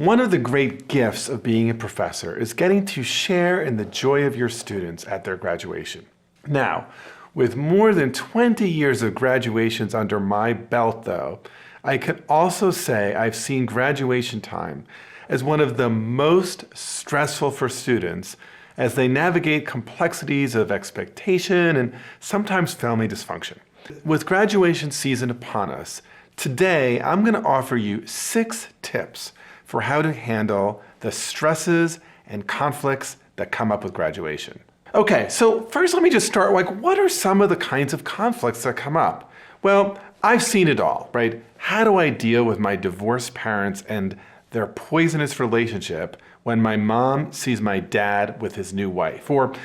One of the great gifts of being a professor is getting to share in the joy of your students at their graduation. Now, with more than 20 years of graduations under my belt though, I can also say I've seen graduation time as one of the most stressful for students as they navigate complexities of expectation and sometimes family dysfunction. With graduation season upon us, today I'm going to offer you 6 tips for how to handle the stresses and conflicts that come up with graduation. Okay, so first let me just start, what are some of the kinds of conflicts that come up? Well, I've seen it all, right? How do I deal with my divorced parents and their poisonous relationship when my mom sees my dad with his new wife? Or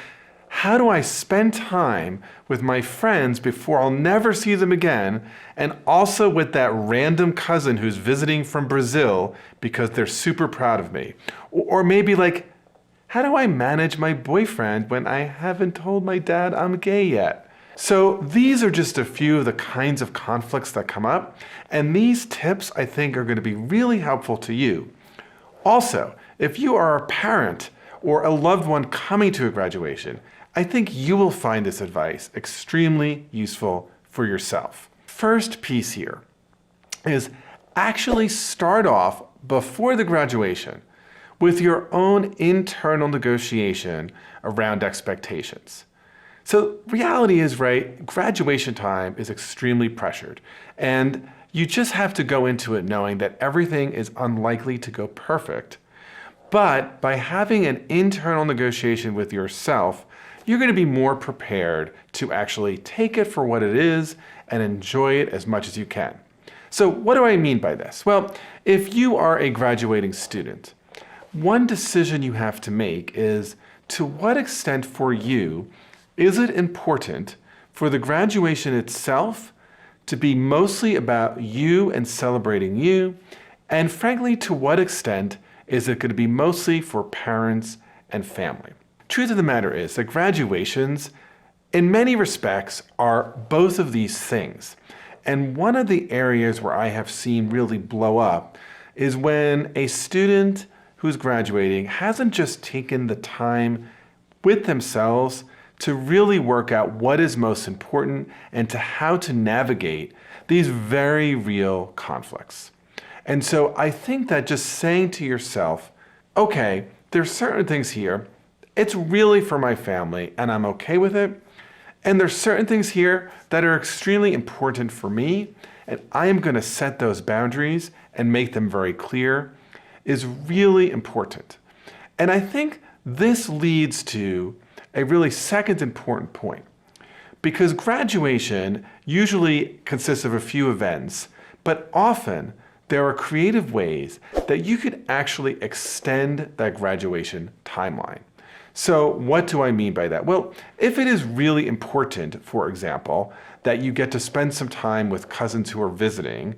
how do I spend time with my friends before I'll never see them again, and also with that random cousin who's visiting from Brazil because they're super proud of me? Or maybe how do I manage my boyfriend when I haven't told my dad I'm gay yet? So these are just a few of the kinds of conflicts that come up, and these tips I think are going to be really helpful to you. Also, if you are a parent or a loved one coming to a graduation, I think you will find this advice extremely useful for yourself. First piece here is actually start off before the graduation with your own internal negotiation around expectations. So reality is, right, graduation time is extremely pressured, and you just have to go into it knowing that everything is unlikely to go perfect. But by having an internal negotiation with yourself, you're going to be more prepared to actually take it for what it is and enjoy it as much as you can. So what do I mean by this? Well, if you are a graduating student, one decision you have to make is to what extent for you is it important for the graduation itself to be mostly about you and celebrating you, and frankly, to what extent is it going to be mostly for parents and family? Truth of the matter is that graduations, in many respects, are both of these things. And one of the areas where I have seen really blow up is when a student who's graduating hasn't just taken the time with themselves to really work out what is most important and to how to navigate these very real conflicts. And so I think that just saying to yourself, okay, there's certain things here, it's really for my family and I'm okay with it. And there's certain things here that are extremely important for me, and I am going to set those boundaries and make them very clear, is really important. And I think this leads to a really second important point, because graduation usually consists of a few events, but often there are creative ways that you could actually extend that graduation timeline. So what do I mean by that? Well, if it is really important, for example, that you get to spend some time with cousins who are visiting,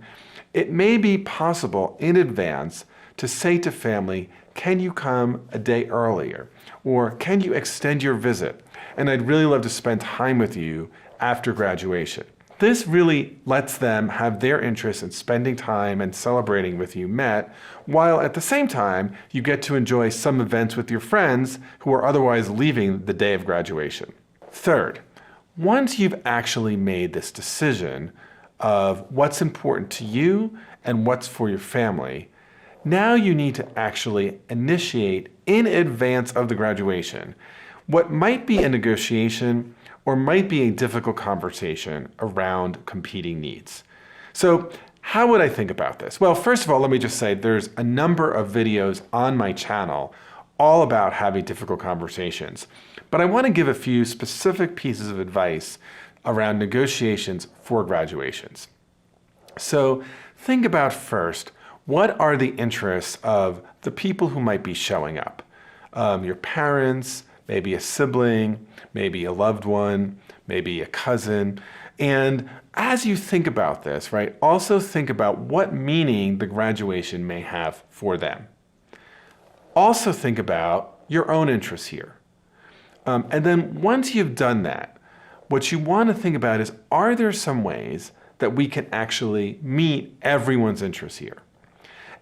it may be possible in advance to say to family, can you come a day earlier? Or can you extend your visit? And I'd really love to spend time with you after graduation. This really lets them have their interest in spending time and celebrating with you met, while at the same time, you get to enjoy some events with your friends who are otherwise leaving the day of graduation. Third, once you've actually made this decision of what's important to you and what's for your family, now you need to actually initiate in advance of the graduation what might be a negotiation or might be a difficult conversation around competing needs. So how would I think about this? Well, first of all, let me just say there's a number of videos on my channel all about having difficult conversations. But I want to give a few specific pieces of advice around negotiations for graduations. So think about first, what are the interests of the people who might be showing up? Your parents, maybe a sibling, maybe a loved one, maybe a cousin. And as you think about this, right, also think about what meaning the graduation may have for them. Also think about your own interests here. And then once you've done that, what you want to think about is, are there some ways that we can actually meet everyone's interests here?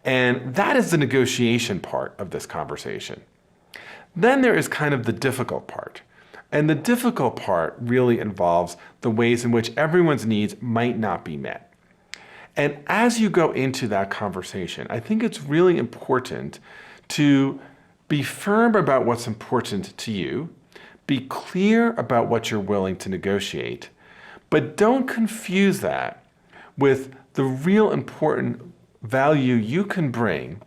And that is the negotiation part of this conversation. Then there is kind of the difficult part. And the difficult part really involves the ways in which everyone's needs might not be met. And as you go into that conversation, I think it's really important to be firm about what's important to you, be clear about what you're willing to negotiate, but don't confuse that with the real important value you can bring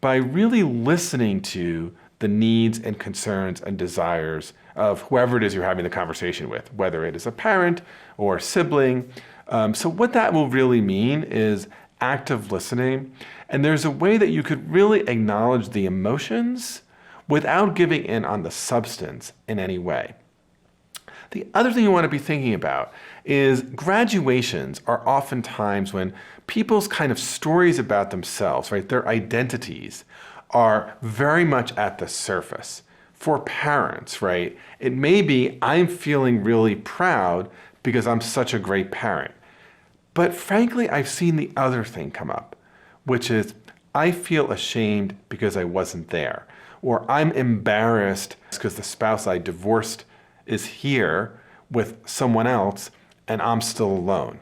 by really listening to the needs and concerns and desires of whoever it is you're having the conversation with, whether it is a parent or a sibling. So what that will really mean is active listening. And there's a way that you could really acknowledge the emotions without giving in on the substance in any way. The other thing you want to be thinking about is graduations are often times when people's kind of stories about themselves, right, their identities are very much at the surface. For parents, right, it may be I'm feeling really proud because I'm such a great parent. But frankly, I've seen the other thing come up, which is I feel ashamed because I wasn't there. Or I'm embarrassed because the spouse I divorced is here with someone else and I'm still alone.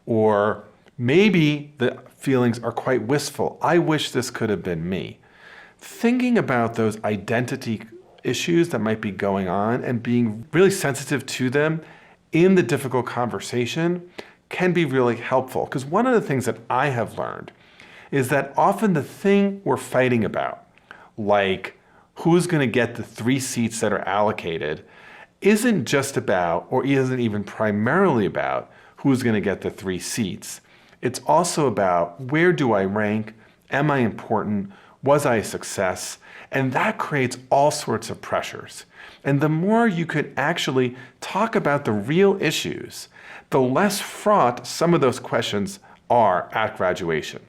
Or maybe the feelings are quite wistful. I wish this could have been me. Thinking about those identity issues that might be going on and being really sensitive to them in the difficult conversation can be really helpful. Because one of the things that I have learned is that often the thing we're fighting about, like who's going to get the 3 seats that are allocated, isn't just about, or isn't even primarily about, who's going to get the 3 seats. It's also about where do I rank? Am I important? Was I a success? And that creates all sorts of pressures. And the more you could actually talk about the real issues, the less fraught some of those questions are at graduation.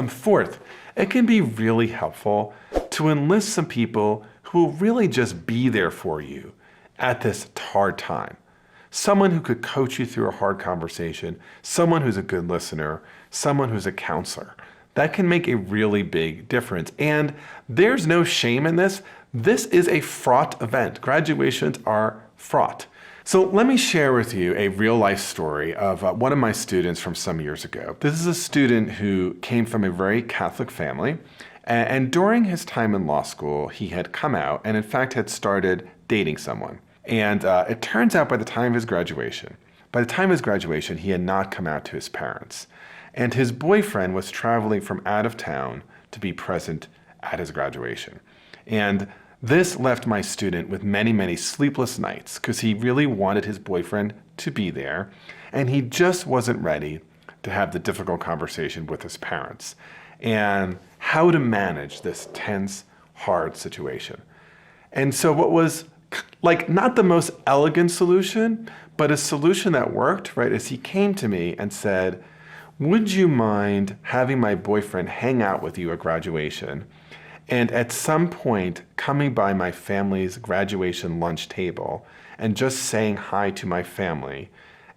Fourth, it can be really helpful to enlist some people who will really just be there for you at this hard time. Someone who could coach you through a hard conversation, someone who's a good listener, someone who's a counselor. That can make a really big difference. And there's no shame in this. This is a fraught event. Graduations are fraught. So let me share with you a real life story of one of my students from some years ago. This is a student who came from a very Catholic family. And during his time in law school, he had come out and in fact had started dating someone. And it turns out by the time of his graduation, he had not come out to his parents. And his boyfriend was traveling from out of town to be present at his graduation. And this left my student with many, many sleepless nights because he really wanted his boyfriend to be there. And he just wasn't ready to have the difficult conversation with his parents and how to manage this tense, hard situation. And so what was like not the most elegant solution, but a solution that worked, right, is he came to me and said, would you mind having my boyfriend hang out with you at graduation and at some point coming by my family's graduation lunch table and just saying hi to my family,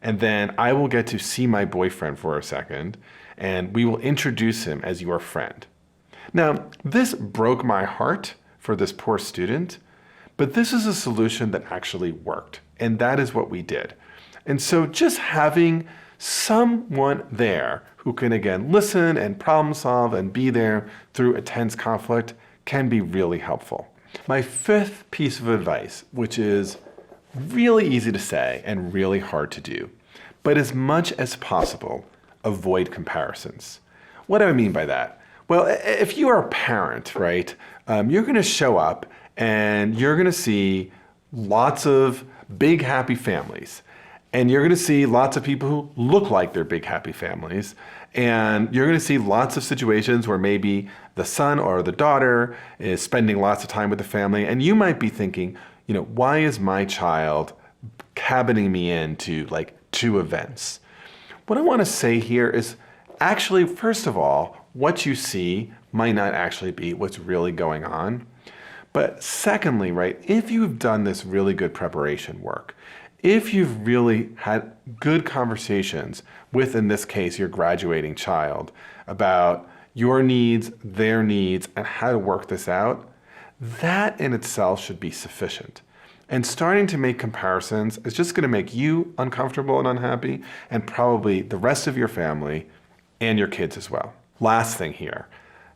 and then I will get to see my boyfriend for a second and we will introduce him as your friend. Now, this broke my heart for this poor student, but this is a solution that actually worked, and that is what we did. And so just having someone there who can, again, listen and problem solve and be there through a tense conflict can be really helpful. My 5th piece of advice, which is really easy to say and really hard to do, but as much as possible, avoid comparisons. What do I mean by that? Well, if you are a parent, right, you're going to show up and you're going to see lots of big, happy families. And you're going to see lots of people who look like they're big, happy families. And you're going to see lots of situations where maybe the son or the daughter is spending lots of time with the family. And you might be thinking, why is my child cabining me into like 2 events? What I want to say here is actually, first of all, what you see might not actually be what's really going on. But secondly, right, if you've done this really good preparation work, if you've really had good conversations with, in this case, your graduating child about, your needs, their needs, and how to work this out, that in itself should be sufficient. And starting to make comparisons is just going to make you uncomfortable and unhappy, and probably the rest of your family and your kids as well. Last thing here,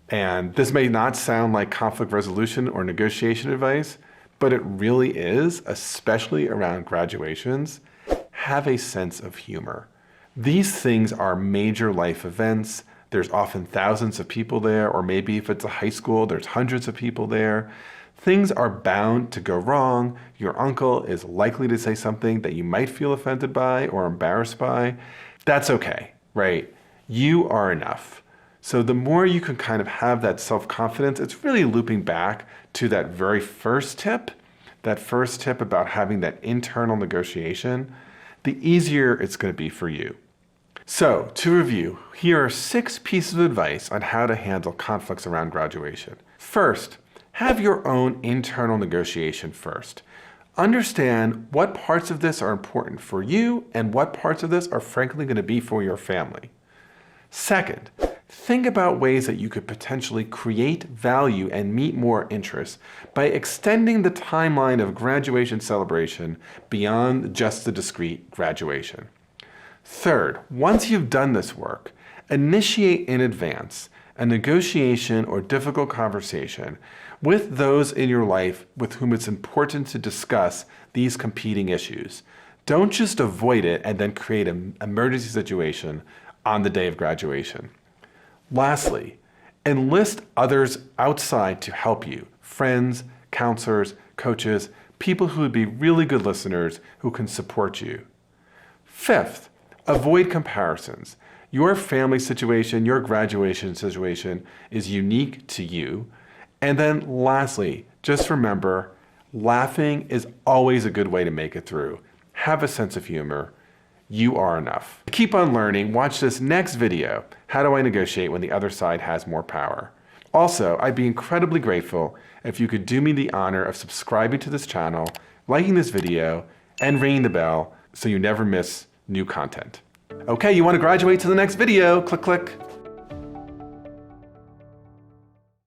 and this may not sound like conflict resolution or negotiation advice, but it really is, especially around graduations. Have a sense of humor. These things are major life events. There's often thousands of people there, or maybe if it's a high school, there's hundreds of people there. Things are bound to go wrong. Your uncle is likely to say something that you might feel offended by or embarrassed by. That's okay, right? You are enough. So the more you can kind of have that self-confidence, it's really looping back to that very first tip about having that internal negotiation, the easier it's going to be for you. So to review, here are 6 pieces of advice on how to handle conflicts around graduation. First, have your own internal negotiation first. Understand what parts of this are important for you and what parts of this are frankly going to be for your family. Second, think about ways that you could potentially create value and meet more interests by extending the timeline of graduation celebration beyond just the discrete graduation. Third, once you've done this work, initiate in advance a negotiation or difficult conversation with those in your life with whom it's important to discuss these competing issues. Don't just avoid it and then create an emergency situation on the day of graduation. Lastly, enlist others outside to help you, friends, counselors, coaches, people who would be really good listeners who can support you. Fifth, avoid comparisons. Your family situation, your graduation situation is unique to you. And then lastly, just remember, laughing is always a good way to make it through. Have a sense of humor. You are enough. Keep on learning. Watch this next video, How Do I Negotiate When the Other Side Has More Power? Also, I'd be incredibly grateful if you could do me the honor of subscribing to this channel, liking this video, and ringing the bell so you never miss new content. Okay, you want to graduate to the next video? Click, click.